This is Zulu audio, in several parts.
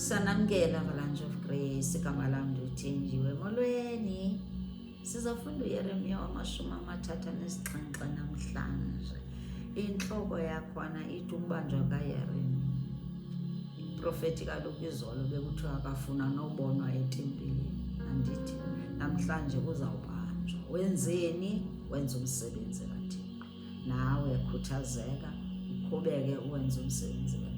Sanamkela Avalanche of Grace, igama lam ndithenjiwe. Molweni, sizafunda uYeremiya wamashumi amathathu anesixhenxe namhlanje. Intloko yakhona ithi ukubanjwa kaYeremiya. Profeti kaloku izolo bekuthiwa akafuna nobonwa etempileni. Andithi namhlanje uzawubanjwa. Wenzeni? Wenza umsebenzi kaThixo. Nawe khuthazeka, uqhubeke uwenze umsebenzi kaThixo.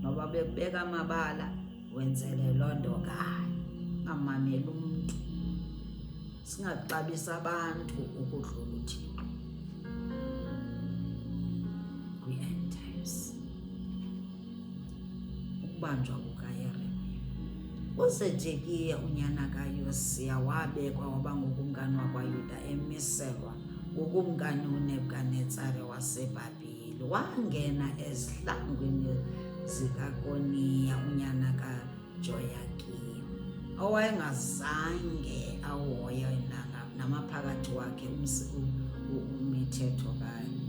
Noba bekubeka amabala, wenzele loo nto kanye. Ungamameli umntu. Singaxabisa abantu ukudlula uThixo kwi-end times. Ukubanjwa kukaYeremiya. UZedekhiya unyana kaYosiya wabekwa waba ngukumkani wakwaYuda emiselwa ngukumkani uNebukadnezari waseBhabhile. Wangena ezihlangwini zikaKoniya unyana kaJoyakim, owayengazange awoya namaphakathi wakhe imithetho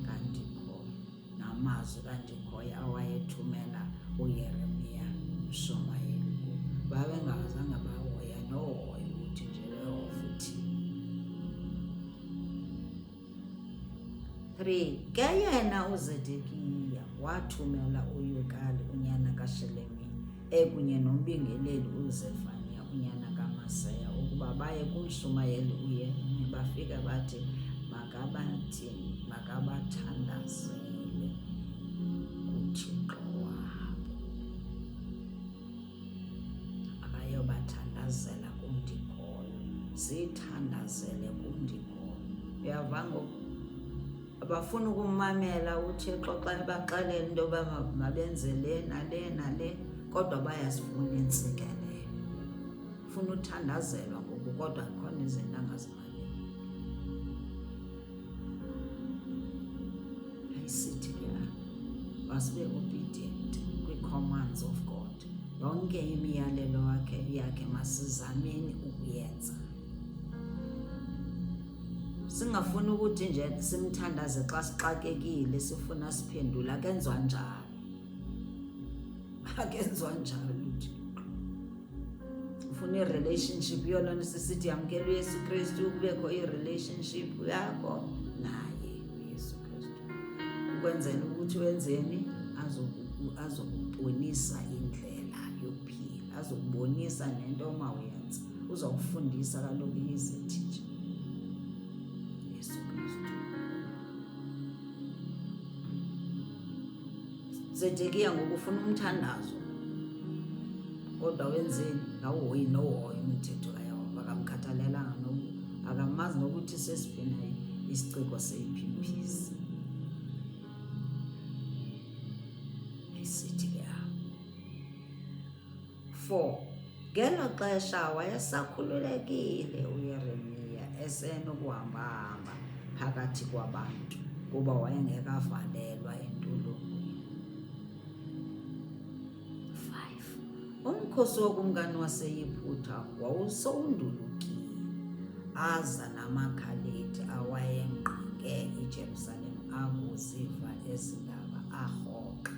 kaNdikhoya namazwi kaNdikhoya awayethumela uYeremiya umshumayeli kubo. Babengazange bahoya nohoya ukuthi nje leYehova uthini. 3. Ke yena uZedekhiya wathumela uYukali unyana kaShelemiya ekunye nombingeleli uZefaniya unyana kaMaseya ukuba baye kumshumayeli uYeremiya, bafika bathi makabathandazele kuThixo wabo. Akayobathandazela kuNdikhoyo, siyithandazele kuNdikhoyo. Uyava ngoku? Abafuna ukumamela uThixo xa ebaxelela into yoba mabenze le nale nale, kodwa bayazifuna iintsikelelo. Ufuna uthandazelwa ngoku kodwa khona izinto angazimameli. Ayisithi ke masibe obedient kwii-commands of God. Yonke imiyalelo yakhe masizameni ukuyenza. Singafuni ukuthi nje simthandaze xa sixakekile sifuna siphendula. Akenziwa njalo. Akenziwa njalo uThixo. Ufuna i-relationship yona sisithi yamkela uYesu Kristu, kubekho i-relationship yakho naye uYesu Kristu. Ukwenzela ukuthi wenzeni? Azokubonisa indlela yokuphila, azokubonisa nento omawuyenza. Uzawufundisa kaloku izithithi. Zedekhiya ngokufuna umthandazo, kodwa wenzeni? Ngawuhoyi nohoya umthetho kaYehova, akamkhathalelanga akamazi nokuthi sesibhena isiciko seyiphiphisi. Ayisithi ke 4. Ngelo xesha wayesakhululekile uYeremiya esenokuhamba-hamba phakathi kwabantu kuba wayengekavalelwa entolongweni. 5. Umkhosi wokumkani waseYiphutha wawusowundulukile, aza namakhaledi awayengqinge iJerusalem akuziva ezi ndaba arhoxa.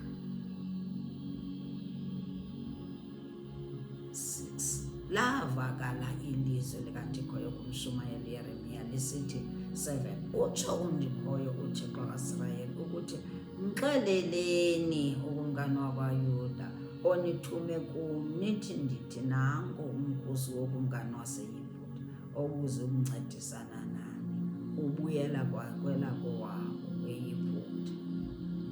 6. Lavakala ilizwi likaNdikhoyo kumshumayeli uYeremiya lisithi 7. Utsho uNdikhoyo uThixo kaIsrayeli ukuthi mxeleleni ukumkani wakwaYuda onithume kum nithi ndithi nanku umkhosi wokumkani waseYiphutha obuze ukuncedisana nani ubuyela kwelakowabo eYiphutha.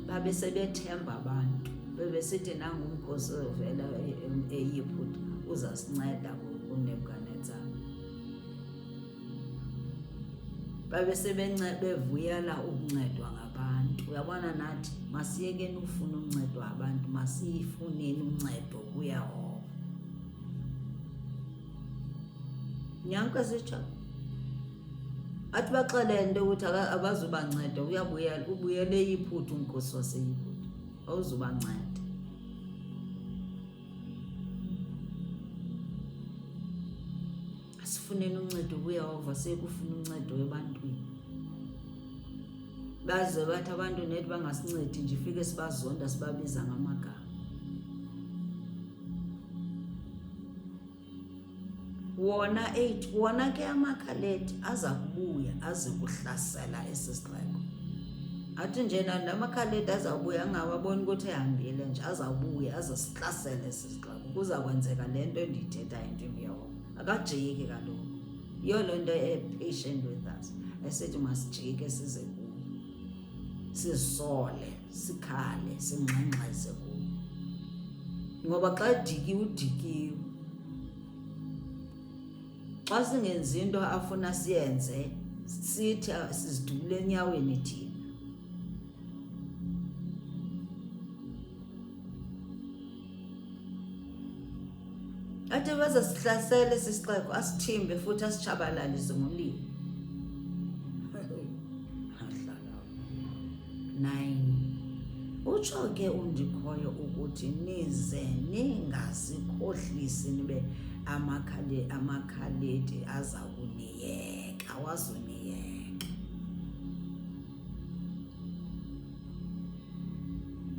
Babesebethemba abantu, bebesithi nangu umkhosi ovela eYiphutha uzasinceda kuNebukadnezari. Bevuyela ukuncedwa ngabantu. Uyabona nathi masiyekeni ukufuna uncedwa abantu, masiyifuneni uncedo kuYehova. Nyanka sitsho athi baxelele into ukuthi abazubanceda, ubuyele eYiphutha umkhosi waseYiphutha, awuzubanceda. Asifuneni uncedo kuYehova, sekufuna uncedo ebantwini. Baze bathi abantu nethi bangasincedi nje, ifike sibazonda sibabiza ngamagama. wona ke amakhaleti aza kubuya aze kuhlasela esi sixeko. Athi njena namakhaleti azawubuya angawaboni ukuthi ehambile nje, azawubuya azosihlasela esi sixeko. Kuza kwenzeka le nto endiyithethayo into yehova. Akajiki kaloku. Yiyo loo nto patient with us. Esithi masijike size kuye, sizisole, sikhale, singxengxeze kuye. Ngoba xa edikiwe udikiwe. Xa singenzi into afuna siyenze, sithi sizidubule enyaweni thina. Athi baza sihlasele esi sixeko, asithimbe futhi asitshabalalise ngomlilo. 9. Utsho ke undikhoyo ukuthi nize ningasikhohlisi nibe amakhaleti aza kuniyeka, wazoniyeka.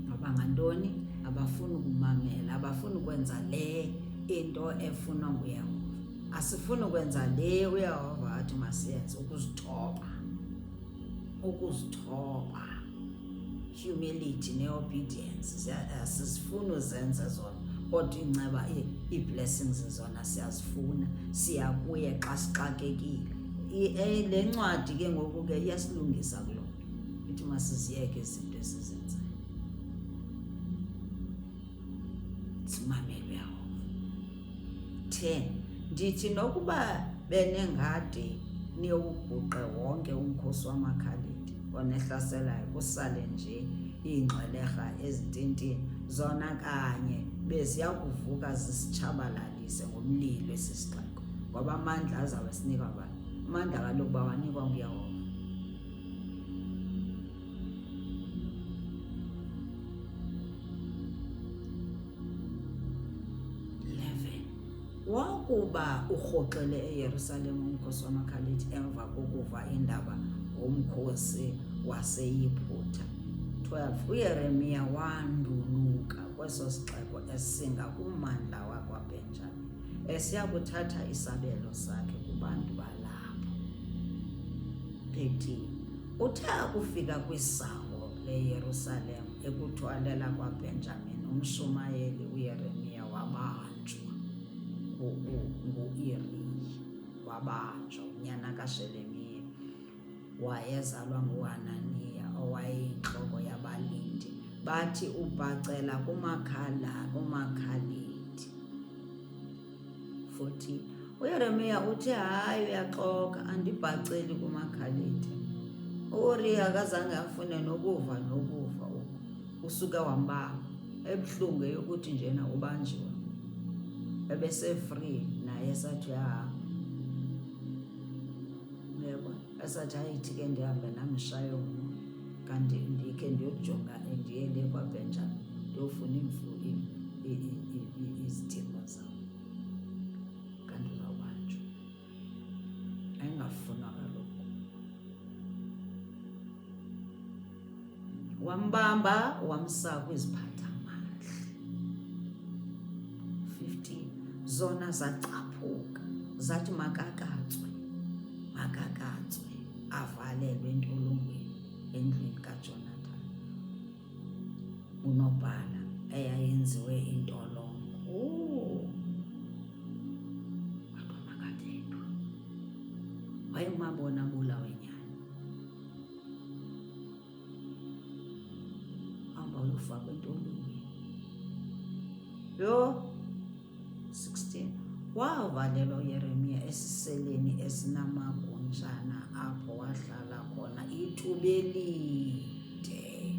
Ngoba ngantoni? Abafuni ukumamela, abafuni ukwenza le into efuna nguyehova. Asifuni ukwenza le uyehova athi masiyenze, ukuzithoba, humility ne-obedience. Asifuni uzenza zona, kodwa inceba ii-blessings zona siyazifuna, siya kuye xa sixakekile. Le ncwadi ke ngoku ke iyasilungisa kuloo nto, ithi masiziyeke izinto esizenzayo, simamele uyehova. 10. Ndithi nokuba benengade niyowubhuqe wonke umkhosi wamakhaleti onehlaselayo, kusale nje iingxwelerha ezintintini, zona kanye beziya kuvuka zisitshabalalise ngomlilo esi sixeko. Ngoba amandla azawube sinikwa bani? Amandla kaloku bawanikwa nguyehova. Wakuba urhoxele eYerusalem umkhosi wamakhaleti emva kokuva indaba ngomkhosi waseYiphutha. 12. uYeremiya wanduluka kweso sixeko esinga kummandla wakwaBenjamini, esiya kuthatha isabelo sakhe kubantu balapho. 13. Uthe akufika kwisango leYerusalem ekuthwalela kwaBenjamini, umshumayeli uYeremiya wabanjwa ngu-Iri, wabanjwa unyana kaShelemiya, wayezalwa nguHananiya, owayeyintloko yabalindi. Bathi ubhacela kumakhaleti. 14. uYeremiya uthi hayi, uyaxoka, andibhaceli kumakhaleti. uUriya akazange afune nokuva usuke wambamba, ebuhlungu yokuthi njena ubanjiwe. Ebese-free naye esathi yebo, esathi ayithi ke ndihambe namshaye umoya, kanti ndikhe ndiyokujonga ndiye le kwaBenjamini ndiyofuna izidingo zawo. Kanti uzawubanjwa, ayingafunwa kaloku. Wambamba wamsa kwiziphathamandla. 15. Zona zacaphuka zathi makakatswe, avalelwe entolongweni endlini kaJonathani unobhala eyayenziwe intolongo. Kodwa makabethwe, wayengumabona bulawe nyani, hamba uyofakwa entolongweni. Yho. 16. Wavalelwa uYeremiya esiseleni esinamagunjana, apho wahlala khona ithuba elide.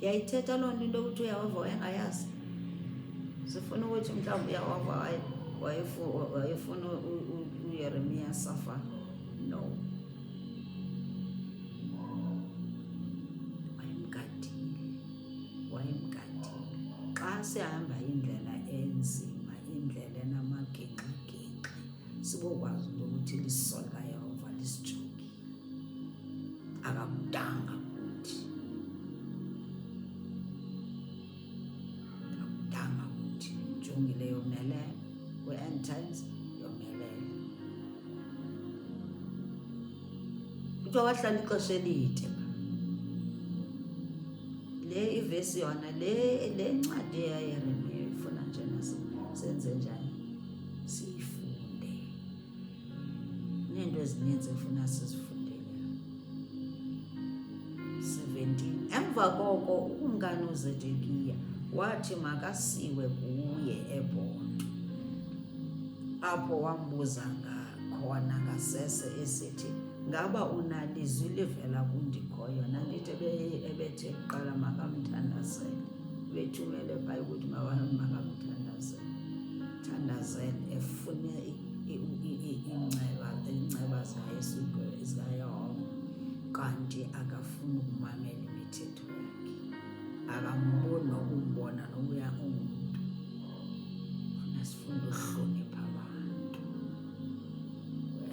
Yayithetha loo nto into yokuthi uyehova wayengayazi. Sifuna ukuthi mhlawumbi uyehova wayefuna uYeremiya safa. No. Wayemgadile. Xa sihamba indlela enzima, indlela enamagingxigingxi, sibokwazi into ukuthi liso likaYehova lisijongile. Akakudanga kuthi. Akakudanga kuthi. uyijongile yomelele, kwi-end times yomelele. Kuthiwa wahlala ixesha elide. Le ivesi yona le ncwadi yaYeremiya ifuna njena senze njani, siyifunde. Neento ezininzi efuna sizifundele. 17 Emva koko ukumkani uZedekhiya wathi makasiwe kuye eBhotwe, apho wambuza khona ngasese esithi, ngaba unalizwi livela kundikhoyo na? Ndithi ebethe kuqala makamthandazele, bethumele phaya ukuthi makamthandazele, efune iinceba zikaYehova, kanti akafuni ukumamela imithetho yakhe, akamboni nokumbona nobuya ungumntu. Funa sifunde uhlonipha abantu.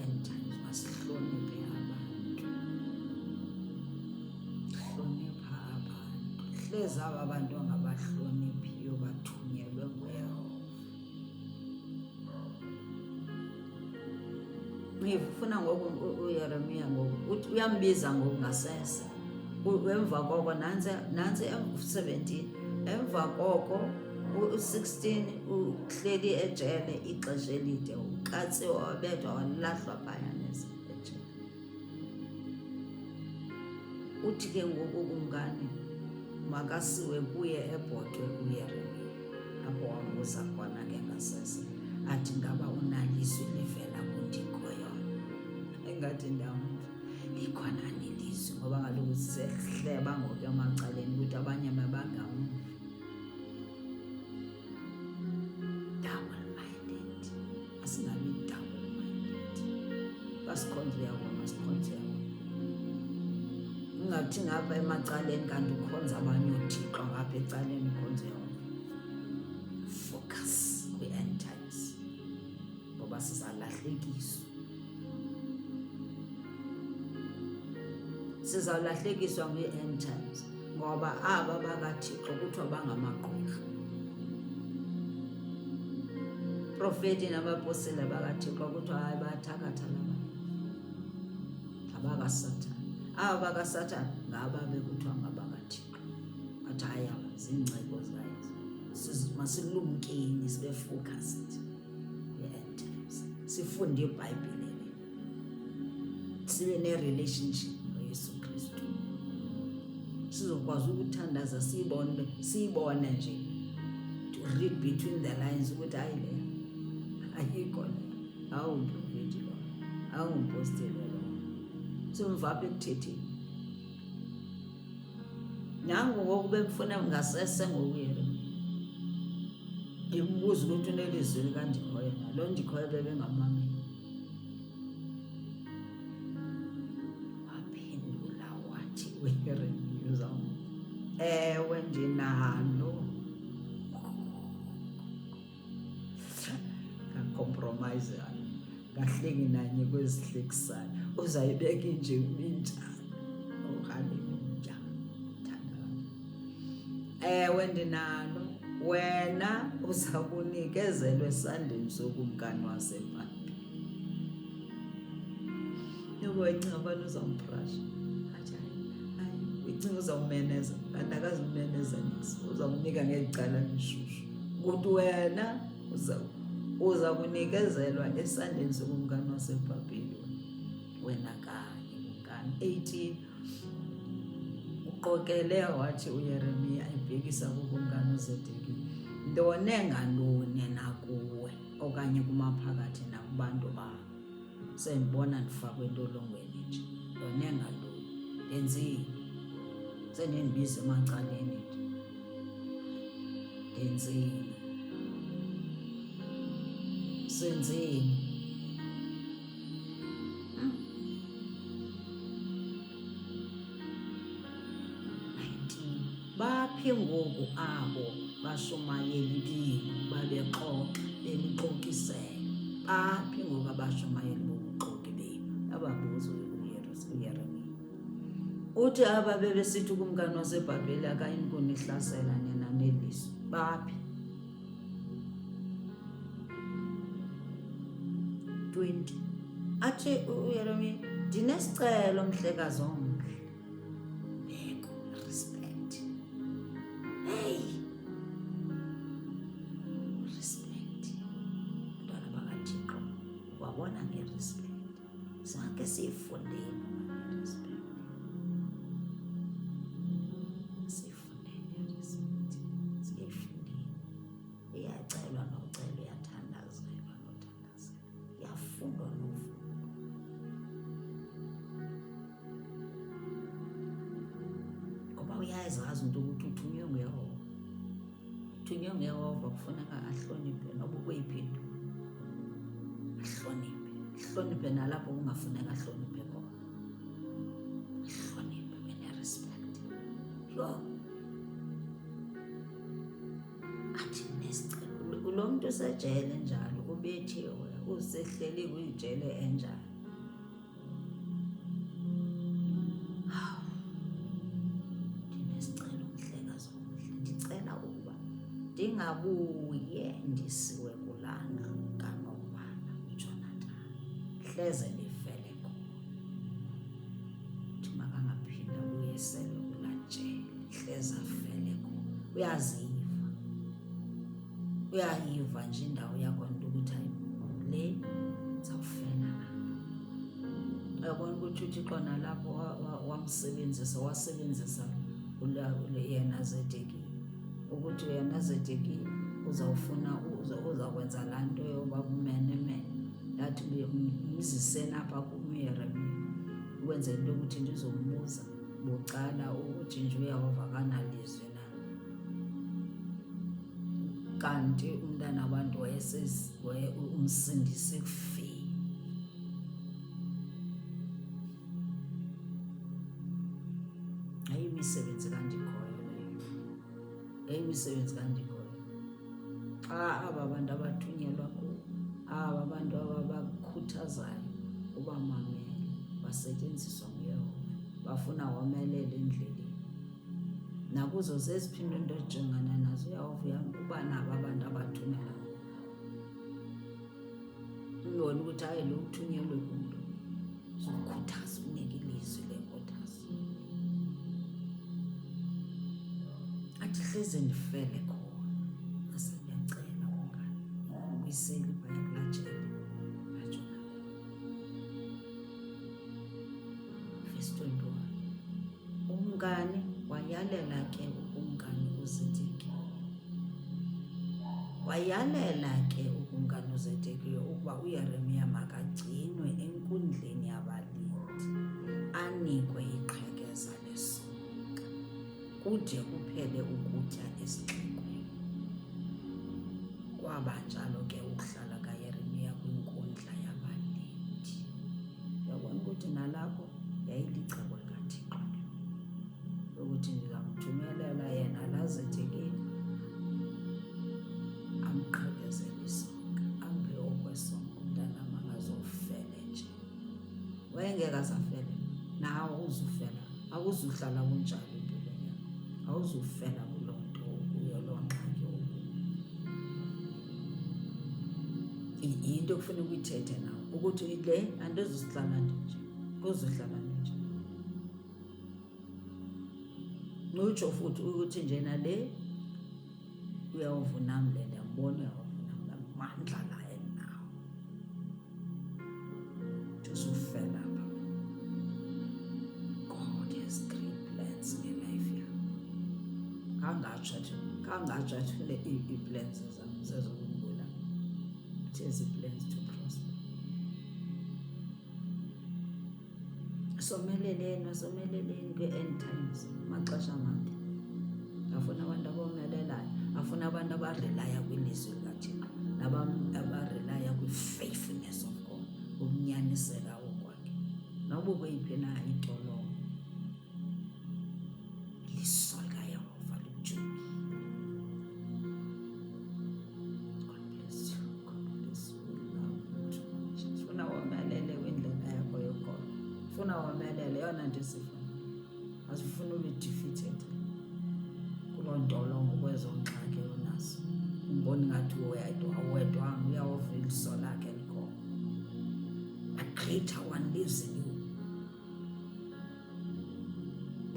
End times masihloniphe abantu. Hlonipha abantu. Hlezi aba bantu angabahloniphiyo bathunyelwe nguYehova. Ngifuna ngoku uYeremiya ngoku uyambiza ngoku ngasese. Emva koko nantsi 17 emva koko u-16 uhleli ejele ixesha elide, uqatsiwe, wabethwa, walahlwa phayana ejele. Uthi ke ngoku kumkani makasiwe kuye eBhotwe uYeremiya, apho wambuza khona ke ngasese athi, ngaba unalizwi livela kundikhoyo? Engathi ndamva likhona nelizwi, ngoba kaloku sisehleba ngoku emacaleni ukuthi abanye mabangamva. Double-minded. Asingabi double-minded. Basikhonze uyabona, masikhonze uyabona. Ungathi ngapha emacaleni kanti ukhonza abanye othixo, ngapha ecaleni ukhonze yona. Focus kwi-end times, ngoba sizalahlekiswa. Sizawulahlekiswa kwi-end times, ngoba aba bakaThixo kuthiwa bangamagqwirha. Profeti nabaposela bakaThixo kuthiwa hayi bayathakatha laba, abakaSathane. Aba bakaSathane ngaba bekuthiwa ngabakaThixo. Bathi hayi aba ziingcebo zayo. Masilumkeni, sibe focused kwi-end times. Sifunde iBhayibhile le, sibe ne-relationship noYesu Kristu, sizokwazi ukuthandaza, siyibone nje, to read between the lines ukuthi hayi le ayikho le, awumprofeti lo, awumpostile lo, simvapha ekuthetheni. Nangu ngoku bemfuna ngasese ngokuYeremiya, ndimbuza ukuthi unelizwi likandikhoyo na? Lo ndikhoyo bebengamameli. Waphendula wathi uYeremiya, ewe ndinalo. Ngacompromise ngahleki nanye kwezihlekisayo, uzayibeka inje injani? Haleluya. Ewe ndinalo, wena uza kunikezelwa esandleni sokumkani waseBhabhiloni. Yebo, wayicinga abantu uzawumprasha, hayi uyicinga uzawumeneza, kanti akazimeneza nisi, uzawunika ngecala lishushu ukuthi wena uza kunikezelwa esandleni sokumkani waseBhabhiloni. Wena kanye kumkani. 18 uqokele wathi uYeremiya ebhekisa kukumkani uZedekhiya, ndone ngantoni nakuwe okanye kumaphakathi nakubantu bakho? Sendibona ndifakwe entolongweni nje, ndone ngantoni? Ndenzile? Sendindibiza emacaleni nje, ndenzile? Senzile? Baphi ngoku abo bashumayeli benu babexoxa bemxokisela? Baphi ngoku abashumayeli bobuxoki benu? Ababuza uYeremiya. Uthi aba bebesithi kumkani waseBhabhiloni akayini kunihlasela nina nelizwi. Baphi? 20 athi uYeremia, ndinesicelo mhlekazi omhle. Beko respect. Hey, respect. Bantwana bakaThixo, wabona ngerespect. Sake siyifundeni ngerespect. Siyifundeni ngerespect. Siyifundeni. Iyacelwa nocelwa, iyathandazelwa nothandazelwa. Iyafundwa nofundwa. Ngoba uyazazi umuntu ukuthi uthunywe nguYehova. Uthunywe nguYehova kufuneka ahloniphe noba ukweyiphinto. Ahloniphe nalapho kungafuneka ahloniphe khona. Ahloniphe, bene-respect. Yo, athi nesicelo. Lo muntu usejele njalo, ubethiwe, usehleli kwijele enjalo. Ndinesicelo mhlekazi omhle, ndicela ukuba ndingabuye ndisiwe kulana kaNobhala uJonathan, hleze ndifele khona. Uthi makangaphinda buyeselwe kulajele, hleze afele khona. Uyayiva nje indawo yakho nto ukuthi hayi le zawufela lapha. Uyabona ukuthi uThixo nalapho wasebenzisa yena Zedeki, ukuthi yena Zedeki uzakwenza laa nto yoba bumenemene. Yathi mziseni apha kuYeremia ukwenzela into yokuthi ndizombuza bucala ukuthi nje uYehova akanalizwi na. Kanti umntana wabantu umsindisi ekufeni. Ayimisebenzi kandikhoyo leyo. Ayimisebenzi kandikhoyo. Xa aba bantu abathunyelwa kubo, aba bantu ababakhuthazayo ubamamele, basetyenziswa nguYehova, bafuna womelele endleleni. Nakuzo zeziphinda into ojongana nazo uyawuvuya uba nabo abantu abathumela. Ungibona ukuthi hayi lo uthunyelwe kumntu zokhuthaza, unika ilizwi lenkuthazo. Athi hleze ndifele khona. Ase ndiyacela ungani ungibuyiseli phaya kulaa jele kaJonathan. Verse 21. Umngani wayalela ke ukumngani uZedeki. Wayalela ke ukumngani uZedeki ukuba uYeremia makagcinwe enkundleni yabalindi, anikwe iqhekeza lesonka kude kuphele ukutya esixekweni. Kwaba njalo ke ukuhlala kaYeremia kwinkundla yabalindi. Uyabona ukuthi nalapho yayilicebo likaThixo ukuthi ndizamthumelela yena laa Zedeki amqhekezele isonka, ambe okwesonka. Umntana makazofele nje. Wayengeke azafele, nawe uzufela. Awuzuhlala kunjalo empilweni yakho. Awuzufela kuloo nto okuyo, loo ngxaki okuyo. Yinto ekufuneka uyithethe nawe ukuthi le andizuhlala nje, kuzuhlala nje. Nutsho futhi ukuthi njena le uyawuvuna mle, ndiyambona uyawuvuna mle, mandla la enawo. Uzufela apha. God has great plans ngelife yakho. Kangatsho athi ii-plans zam zezokubulala. It has plans to prosper. Someleleni kwi-end times, maxesha mabi. Afuna abantu abomelelayo, afuna abantu abarilaya kwilizwi likaThixo, abarilaya kwi-faithfulness of God, ukunyaniseka okwakhe. Noba ukweyiphi na intolongo, iliso likaYehova lijongile. God bless you. God bless you. We love you too much. Funa womelele kwindlela yakho yokholo. Funa womelele, yona nto isifuna. Asifuna ube defeated kuloo ntolongo, kwezo ngxaki onazo. Umbona ngathi awedwanga, uyawuva iliso lakhe likhona.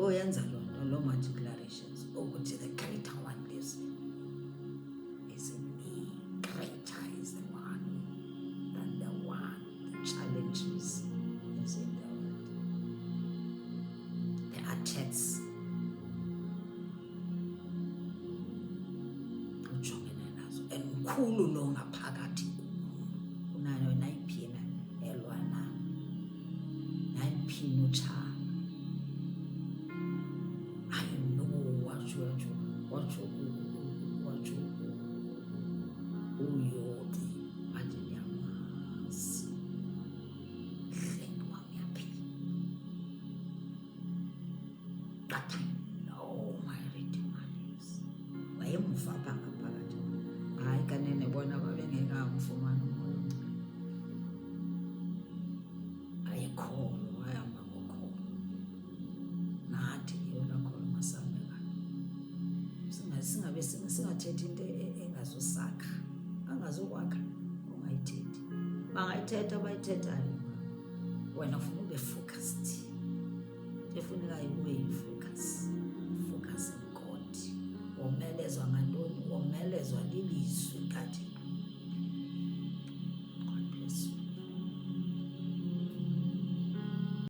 Oyenza lo ma-declarations ukuthi the greater one lives in me. Is in me. Greater is the one than the one. The challenges is in the world. The attacks ujongene nazo. Emkhulu lo ngaphakathi kunayo nayiphina elwa nami. Nayiphina utsha. Uyobi manje ndiyamazi mhlengi wami yaphila. But I know my Redeemer lives. Wayemuva apha ngaphakathi. Hayi kanene bona babengekamfumani umoya omngcwele. Ayekholwa wahamba ngokholo. Nathi yolakholwa masambeka. Singathethi into engazusakha. Angazokwakha ungayithethi. Bangayithetha bayithethayo. Wena ufuna ube focused. Efunekayo ube yi-focus in God. Womelezwa ngantoni? Womelezwa lilizwi.